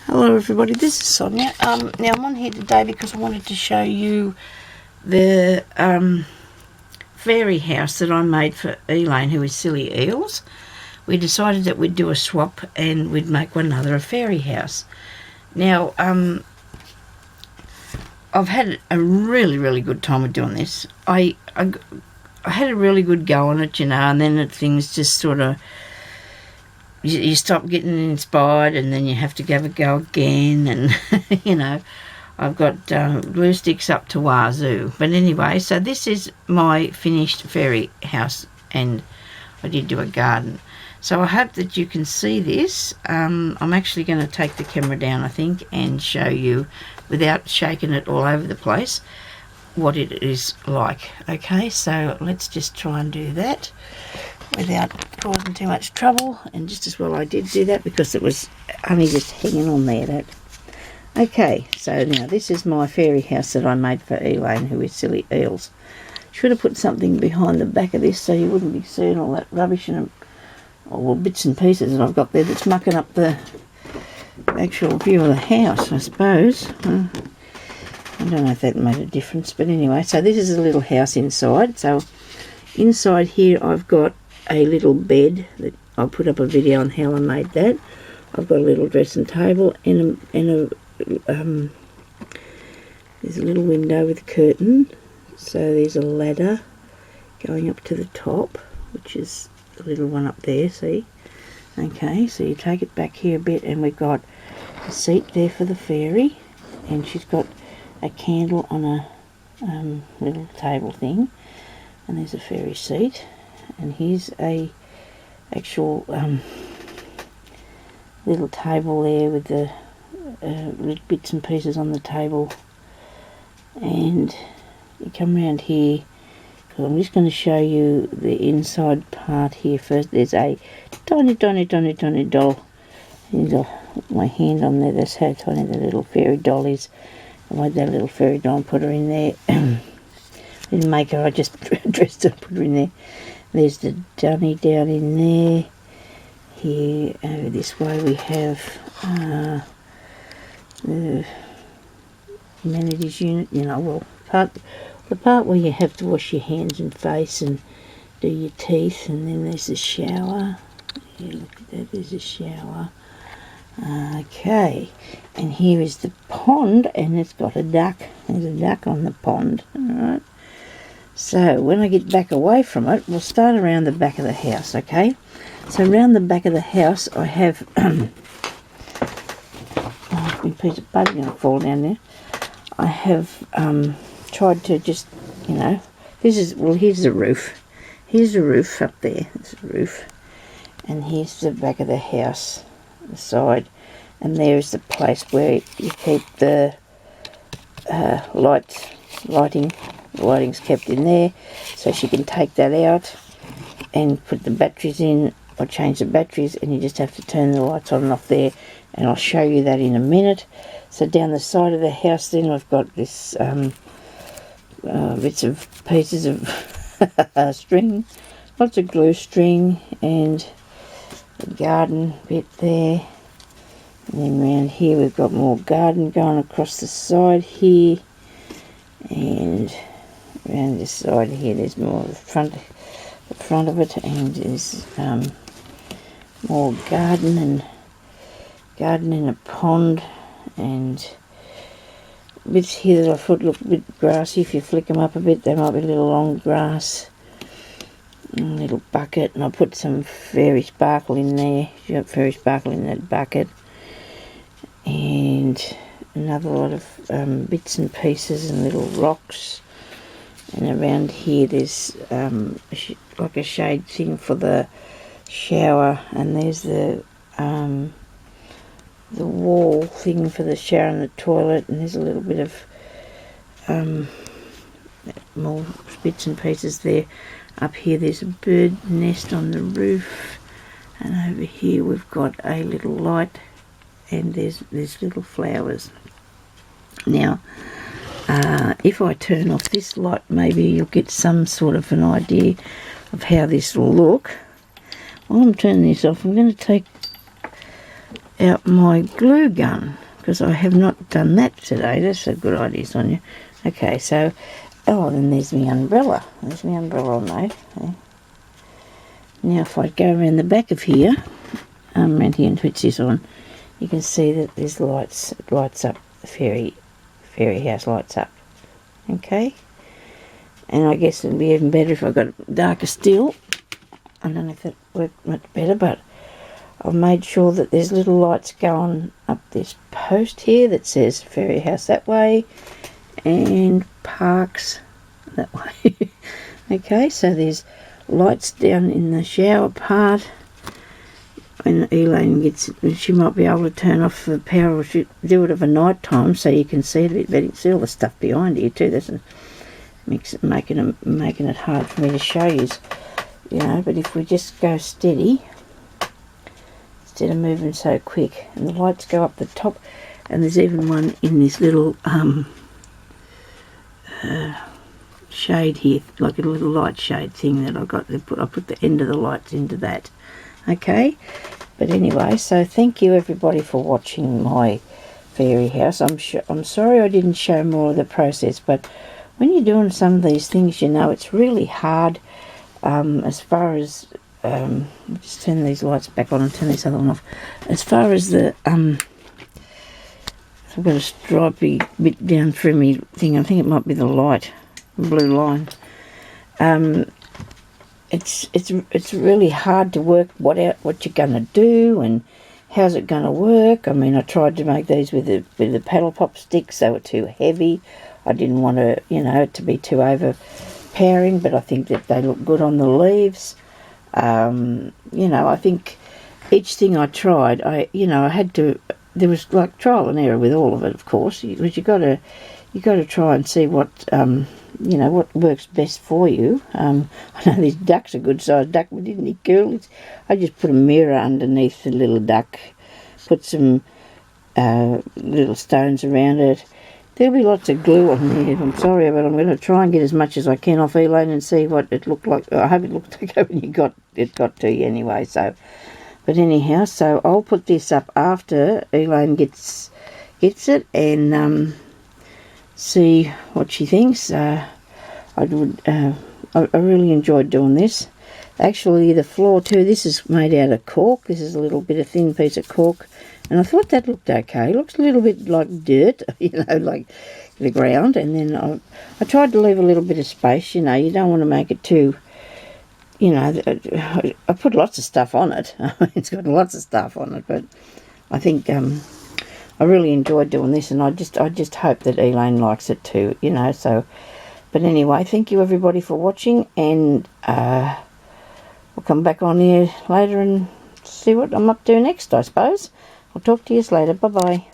Hello everybody, this is Sonia. Now I'm on here today because I wanted to show you the fairy house that I made for Elaine, who is silly eels. We decided that we'd do a swap and we'd make one another a fairy house. Now I've had a really good time with doing this. I had a really good go on it, you know, and then things just sort of you stop getting inspired and then you have to give a go again, and you know, I've got glue sticks up to wazoo. But anyway, so this is my finished fairy house, and I did do a garden. So I hope that you can see this. I'm actually going to take the camera down, I think, and show you, without shaking it all over the place, what it is like. Okay, so let's just try and do that without causing too much trouble, and just as well I did do that because it was only just hanging on there. That okay, so now this is my fairy house that I made for Elaine, who is silly eels. Should have put something behind the back of this so you wouldn't be seeing all that rubbish and well, bits and pieces that I've got there that's mucking up the actual view of the house, I suppose. I don't know if that made a difference, but anyway, so this is a little house inside. So inside here I've got a little bed that I'll put up a video on how I made that. I've got a little dressing table and there's a little window with a curtain. So there's a ladder going up to the top, which is the little one up there, see? Okay, so you take it back here a bit, and we've got a seat there for the fairy, and she's got a candle on a little table thing, and there's a fairy seat, and here's a actual little table there with the little bits and pieces on the table. And you come around here, because I'm just going to show you the inside part here first. There's a tiny doll. I'll put my hand on there. That's how tiny the little fairy doll is. I made that little fairy doll and put her in there. I didn't make her, I just dressed her and put her in there. There's the dummy down in there. Here, over this way, we have the amenities unit, you know, well, the part where you have to wash your hands and face and do your teeth, and then there's the shower. Yeah, look at that, there's a shower. Okay, and here is the pond, and it's got a duck. There's a duck on the pond. Alright. So when I get back away from it, we'll start around the back of the house, okay? So around the back of the house I have a piece of paper going to fall down there. I have tried to just, you know, this is, well, here's the roof. Here's the roof up there. There's the roof. And here's the back of the house, the side. And there's the place where you keep the lighting. The lighting's kept in there, so she can take that out and put the batteries in, or change the batteries, and you just have to turn the lights on and off there, and I'll show you that in a minute. So down the side of the house then I've got this bits of pieces of string, lots of glue string, and the garden bit there. And then around here we've got more garden going across the side here, and around this side here there's more of the front of it, and there's more garden in a pond, and bits here that I thought looked a bit grassy. If you flick them up a bit, they might be a little long grass. A little bucket, and I put some fairy sparkle in there. You got fairy sparkle in that bucket, and another lot of bits and pieces and little rocks. And around here there's like a shade thing for the shower, and there's the wall thing for the shower and the toilet, and there's a little bit of more bits and pieces there. Up here there's a bird nest on the roof, and over here we've got a little light, and there's little flowers. Now if I turn off this light, maybe you'll get some sort of an idea of how this will look. While I'm turning this off, I'm going to take out my glue gun, because I have not done that today. That's a good idea, Sonia. Okay, so, oh, then there's my umbrella. There's my umbrella I made. Okay. Now if I go around the back of here, around here and switch this on, you can see that there's lights. It lights up. The fairy house lights up. Okay, and I guess it'd be even better if I got it darker still. I don't know if that worked much better, but I've made sure that there's little lights going up this post here that says fairy house that way and parks that way. Okay, so there's lights down in the shower part. When Elaine gets it, she might be able to turn off the power, or she do it of a night time so you can see it a bit better. You can see all the stuff behind here too. That's making it hard for me to show you, you know. But if we just go steady, instead of moving so quick, and the lights go up the top, and there's even one in this little shade here, like a little light shade thing that I got. I put the end of the lights into that. Okay, but anyway, so thank you everybody for watching my fairy house. I'm sorry I didn't show more of the process, but when you're doing some of these things, you know, it's really hard. As far as just turn these lights back on and turn this other one off. As far as the I've got a stripy bit down through me thing. I think it might be the light, blue line. It's really hard to work what you're gonna do and how's it gonna work. I mean, I tried to make these with the paddle pop sticks. They were too heavy. I didn't want to, you know, it to be too overpowering, but I think that they look good on the leaves. You know, I think each thing I tried, I had to. There was like trial and error with all of it, of course, because you got to try and see what you know, what works best for you. I know this duck's a good sized duck, but isn't he cool? I just put a mirror underneath the little duck, put some little stones around it. There'll be lots of glue on there. I'm sorry, but I'm going to try and get as much as I can off Elaine and see what it looked like. I hope it looked okay when it got to you anyway. So, but anyhow, so I'll put this up after Elaine gets it and see what she thinks. I really enjoyed doing this. Actually, the floor too, this is made out of cork. This is a little bit of thin piece of cork, and I thought that looked okay. It looks a little bit like dirt, you know, like the ground. And then I tried to leave a little bit of space. You know, you don't want to make it too, you know, I put lots of stuff on it. It's got lots of stuff on it, but I think I really enjoyed doing this, and I just hope that Elaine likes it too, you know. So, but anyway, thank you everybody for watching, and we'll come back on here later and see what I'm up to next, I suppose. I'll talk to you later. Bye bye.